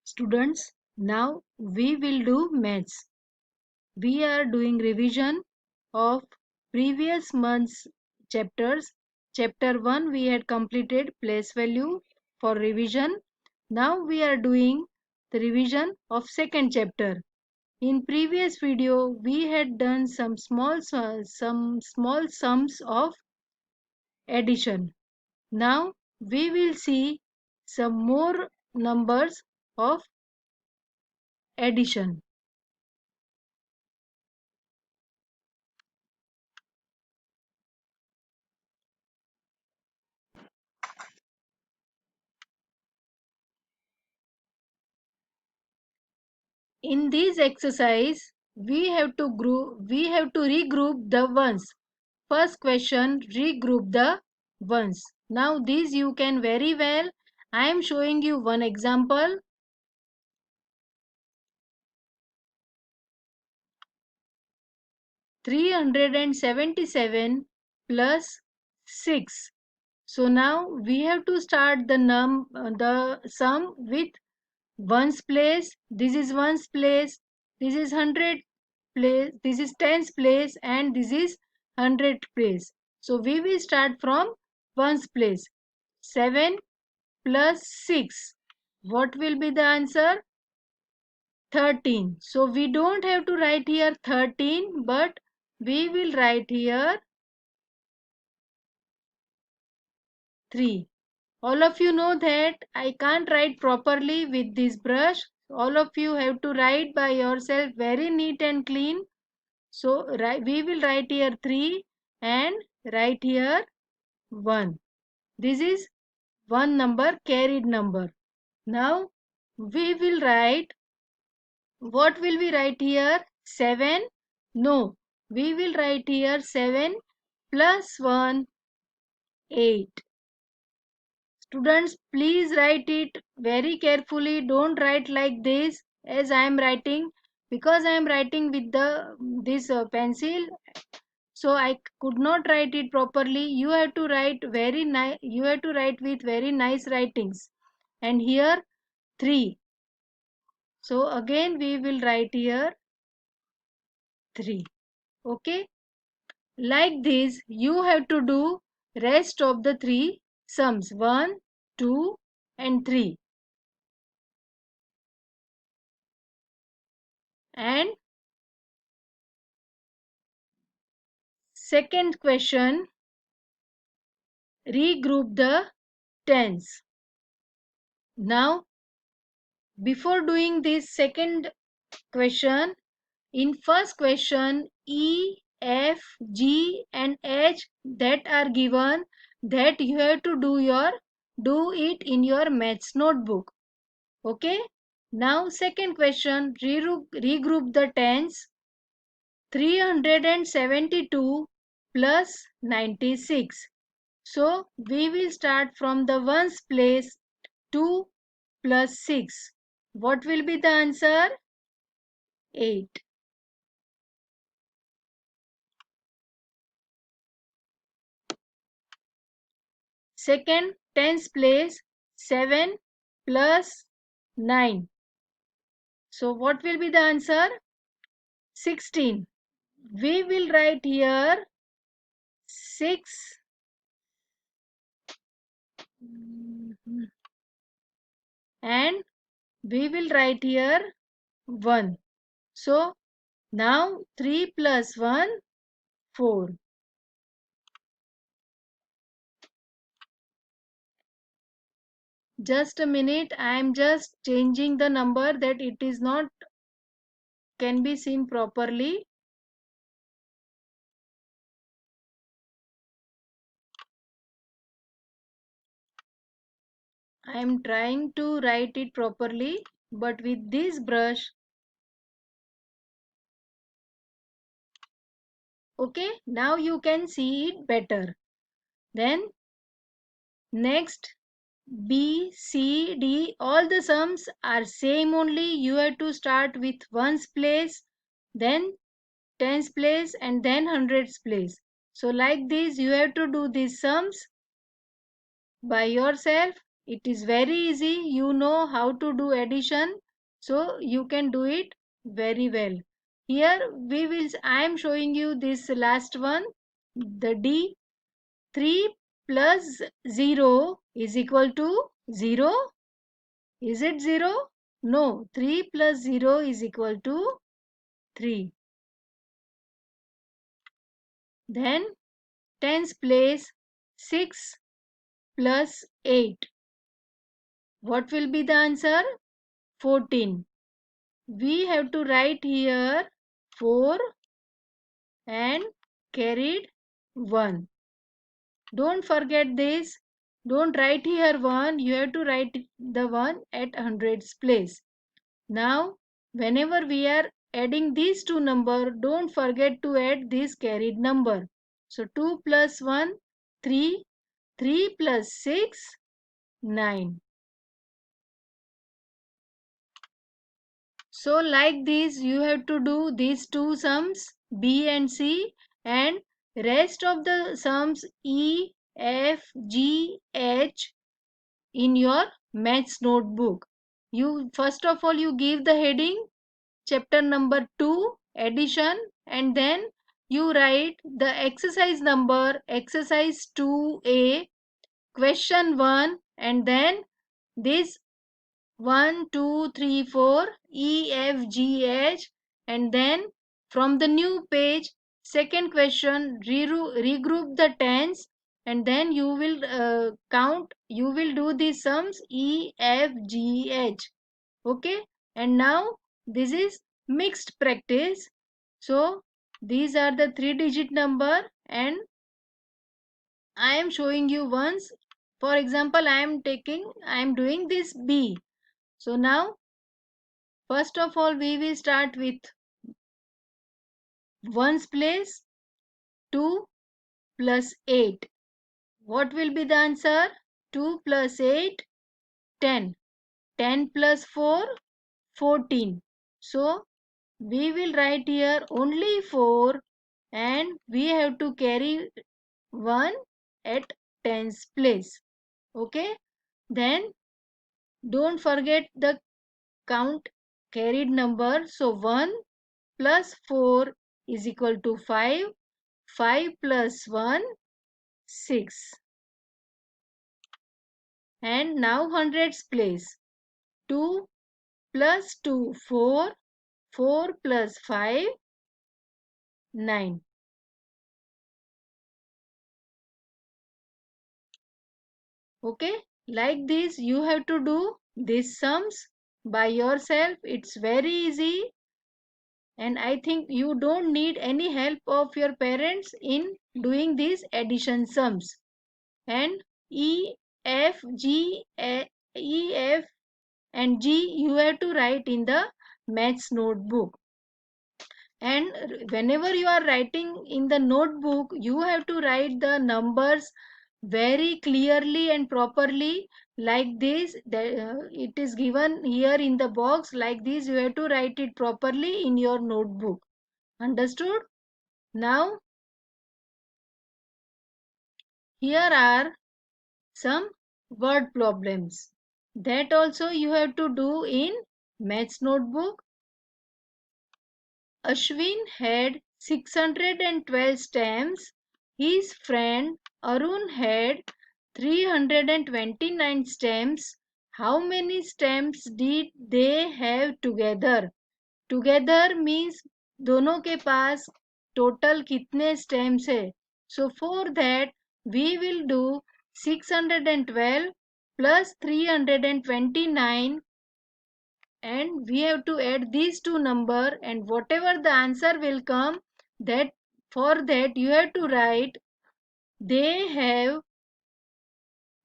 Students, now we will do maths. We are doing revision of previous month's chapters. Chapter 1 we had completed place value for revision. Now we are doing the revision of second chapter. In previous video we had done some small sums of addition. Now we will see some more numbers of addition. In this exercise, we have to regroup the ones. First question, regroup the ones. Now this you can very well. I am showing you one example. 377 plus 6. So now we have to start the sum with ones place. This is ones place. This is hundred place. This is tens place, and this is hundred place. So we will start from ones place. 7 plus 6. What will be the answer? 13. So we don't have to write here 13, but we will write here 3. All of you know that I can't write properly with this brush. All of you have to write by yourself very neat and clean. So we will write here 3 and write here 1. This is one number, carried number. Now we will write, what will we write here? 7? No, we will write here 7 plus 1, 8. Students, please write it very carefully. Don't write like this as I am writing, because I am writing with this pencil. So I could not write it properly. You have to write very nice. You have to write with very nice writings. And here 3. So again we will write here 3. Okay. Like this you have to do rest of the 3 sums, 1, 2 and 3. And second question, regroup the tens. Now before doing this second question, in first question E, F, G and H that are given, that you have to do it in your maths notebook. Okay. Now second question, regroup the tens. 372 plus 96. So we will start from the ones place. 2 plus 6. What will be the answer? 8. Second, tens place. 7 plus 9. So what will be the answer? 16. We will write here 6 and we will write here 1. So now 3 plus 1, 4. Just a minute, I am just changing the number that it is not can be seen properly. I am trying to write it properly, but with this brush. Okay, now you can see it better. Then next, B, C, D, all the sums are same only. You have to start with ones place, then tens place and then hundreds place. So like this you have to do these sums by yourself. It is very easy. You know how to do addition, so you can do it very well. Here I am showing you this last one, the D. 3 plus 0 is equal to 0. Is it 0? No, 3 plus 0 is equal to 3. Then tens place, 6 plus 8. What will be the answer? 14. We have to write here 4 and carried 1. Don't forget this. Don't write here 1. You have to write the 1 at hundreds place. Now, whenever we are adding these two numbers, don't forget to add this carried number. So 2 plus 1, 3. 3 plus 6, 9. So like this, you have to do these two sums, B and C, and rest of the sums E, F, G, H in your maths notebook. You first of all you give the heading chapter number 2 addition, and then you write the exercise number exercise 2A question 1, and then this 1 2 3 4 E F G H, and then from the new page second question regroup the tens, and then you will count, you will do the sums E F G H. Okay, and now this is mixed practice. So these are the 3-digit number, and I am showing you once. For example, I am doing this B. So now first of all we will start with ones place, 2 plus 8. What will be the answer? 2 plus 8, 10. 10 plus 4, 14. So we will write here only 4, and we have to carry 1 at tens place. Okay, then don't forget the count carried number. So 1 plus 4 is equal to 5. 5 plus 1, 6. And now hundreds place. 2 plus 2, 4. 4 plus 5, 9. Okay, like this you have to do these sums by yourself. It's very easy, and I think you don't need any help of your parents in doing these addition sums. And E, F, G, E, F and G you have to write in the maths notebook. And whenever you are writing in the notebook, you have to write the numbers very clearly and properly, like this. It is given here in the box like this. You have to write it properly in your notebook. Understood? Now here are some word problems that also you have to do in maths notebook. Ashwin had 612 stamps. His friend Arun had 329 stamps. How many stamps did they have together? Together means दोनों के पास total कितने stamps है. So for that we will do 612 plus 329, and we have to add these two number, and whatever the answer will come, that for that you have to write they have,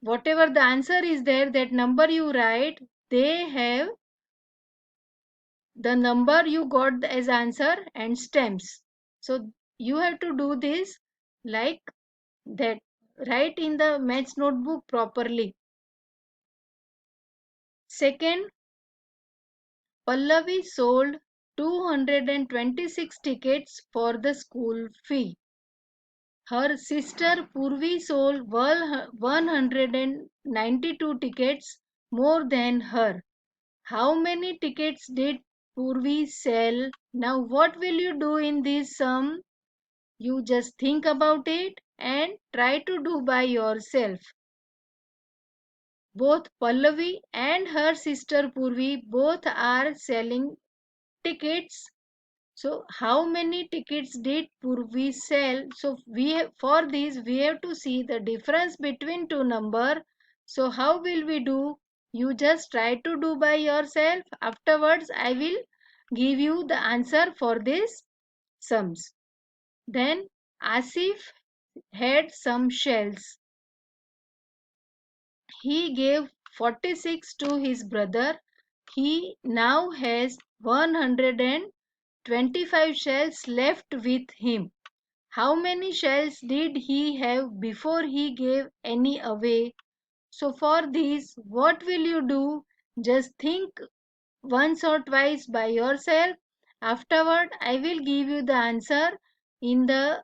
whatever the answer is there, that number you write, they have the number you got as answer and stems. So you have to do this like that. Write in the maths notebook properly. Second, Pallavi sold 226 tickets for the school fee. Her sister Purvi sold 192 tickets more than her. How many tickets did Purvi sell? Now, what will you do in this sum? You just think about it and try to do by yourself. Both Pallavi and her sister Purvi both are selling tickets. So how many tickets did Purvi sell? So for this we have to see the difference between two number. So how will we do? You just try to do by yourself. Afterwards I will give you the answer for this sums. Then Asif had some shells. He gave 46 to his brother. He now has 125 shells left with him. How many shells did he have before he gave any away? So for this, what will you do? Just think once or twice by yourself. Afterward, I will give you the answer in the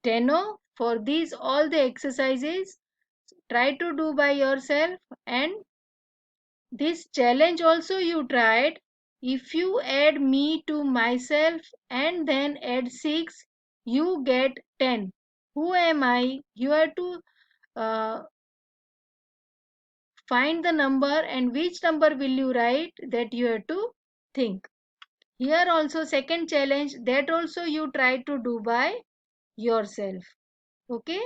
steno. For these all the exercises, try to do by yourself, and this challenge also you tried. If you add me to myself and then add 6, you get 10. Who am I? You have to uh, find the number, and which number will you write, that you have to think. Here also second challenge, that also you try to do by yourself. Okay.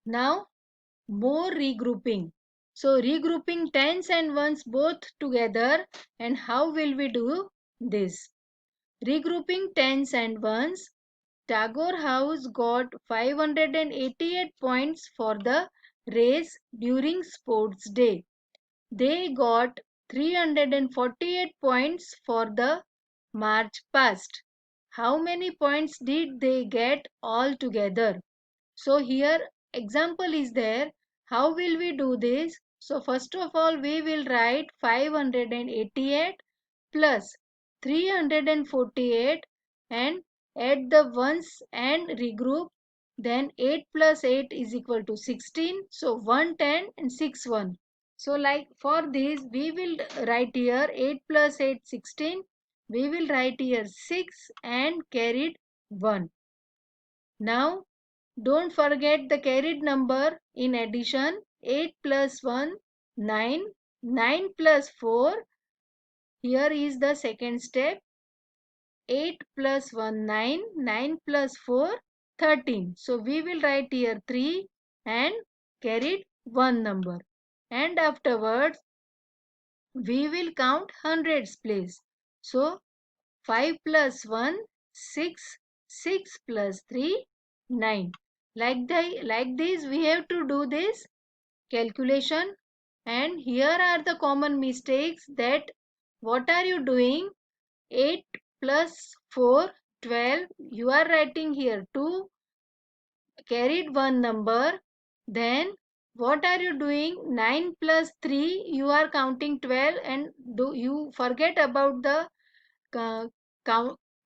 Now more regrouping. So regrouping tens and ones both together, and how will we do this? Regrouping tens and ones, Tagore House got 588 points for the race during sports day. They got 348 points for the march past. How many points did they get altogether? So here example is there. How will we do this? So first of all we will write 588 plus 348 and add the ones and regroup. Then 8 plus 8 is equal to 16. So 110 and 6 1. So like for this we will write here 8 plus 8 16. We will write here 6 and carried 1. Now don't forget the carried number. In addition, 8 plus 1, 9. 9 plus 4. Here is the second step. 8 plus 1, 9. 9 plus 4, 13. So we will write here 3 and carried 1 number. And afterwards, we will count hundreds place. So 5 plus 1, 6. 6 plus 3, 9. Like this, we have to do this calculation. And here are the common mistakes, that what are you doing? 8 plus 4, 12. You are writing here 2, carried 1 number. Then what are you doing? 9 plus 3, you are counting 12, and do you forget about the count,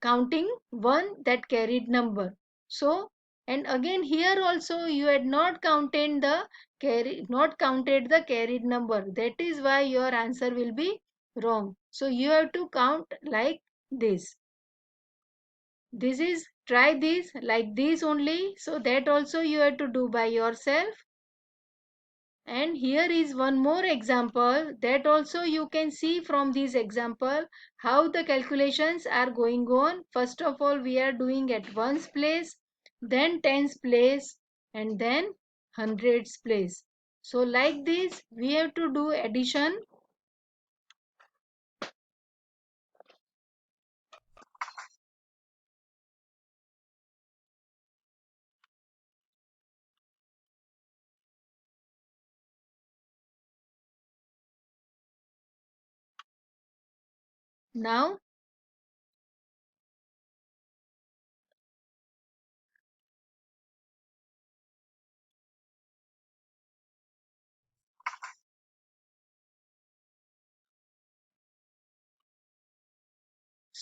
counting one, that carried number. So, and again here also you had not counted the carried number. That is why your answer will be wrong. So you have to count like this. This is, try this like this only. So that also you have to do by yourself. And here is one more example, that also you can see from this example how the calculations are going on. First of all we are doing at ones place, then tens place, and then hundreds place. So like this we have to do addition. Now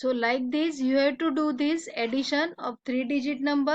So like this you have to do this addition of 3-digit number.